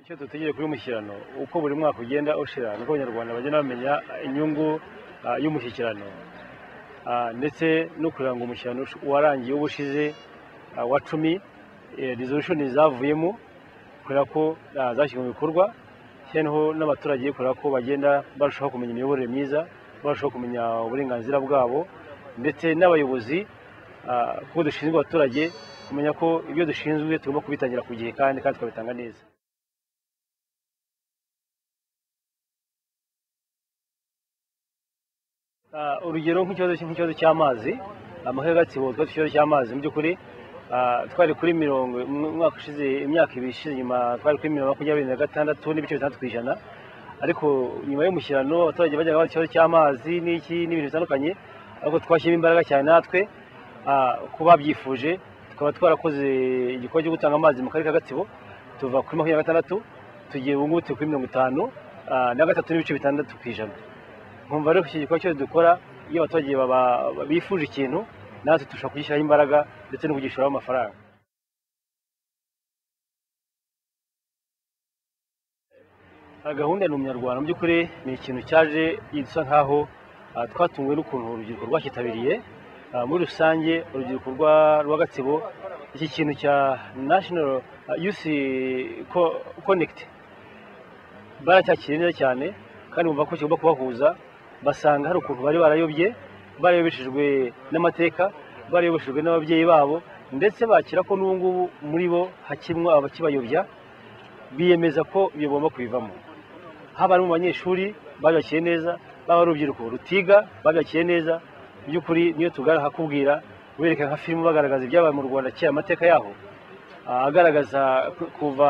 icyo dutegereje kuri umushyikirano uko buri mwaka ugenda ushira nuko abanyarwanda bagenda bamenya inyungu y'umushyikirano ndetse no kugira ngo umushyikirano warangiye ubushize wa 10 resolution zavuyemo kubera ko zashyirwa mu bikorwa cyeneho n'abaturage kubera ko bagenda barushaho kumenya imiyoborere myiza barushaho kumenya uburenganzira bwabo ndetse n'abayobozi kuko dushinzwe abaturage kumenya ko ibyo dushinzwe tugomba kubitangira ku gihe kandi tukabitanga neza. Urugero nk'ikibazo cy'amazi amahera gatsibo tw'ikibazo cy'amazi mu by'ukuri twari kuri umwaka ushize imyaka ibiri ishize nyuma twari kuri 26 n'ibice 6%, ariko nyuma y'umushyirano abaturage bajyaga bafite ikibazo cy'amazi n'ibintu bitandukanye, ariko twashyira imbaraga cyane natwe kuba byifuje tukaba twarakoze igikorwa cyo gutanga amazi mu karere ka Gatsibo tuva kuri 26 tugiye ubu ngubu kuri 53.6%. nkumva rero iki gikorwa cyo dukora iyo abaturage bifuje ikintu natwe dushobora kugishyiraho imbaraga ndetse no kugishuraho amafaranga. Gahunda ni umunyarwanda mu by'ukuri ni ikintu cyaje gisa nkaho twatunguwe n'ukuntu urubyiruko rwacyitabiriye muri rusange. Urubyiruko rwa Gatsibo iki kintu cya National Youth Connect baracyakiriye neza cyane kandi bumva ko kigomba kubahuza, basanga hari ukuntu bari barayobeshejwe n'amateka, barayobeshejwe n'ababyeyi babo, ndetse bakira ko n'ubungubu muri bo hakimwa abakibayobya, biyemeza ko bigomba kubivamo. Haba mu banyeshuri babakiye neza, baba urubyiruko rutiga babakiye neza. By'ukuri niyo tugara hakubwira bereka nka filmu bagaragaza ibyabaye mu Rwanda cya amateka yaho, agaragaza kuva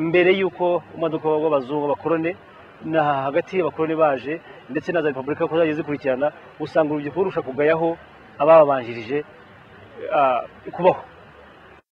mbere yuko umaduko w'abazungu bakorone na hagati y'abakoroni baje ndetse na za repubulika ko zagiye zikurikirana, usanga urubyiruko rusha kugayaho ababanjirije kubaho.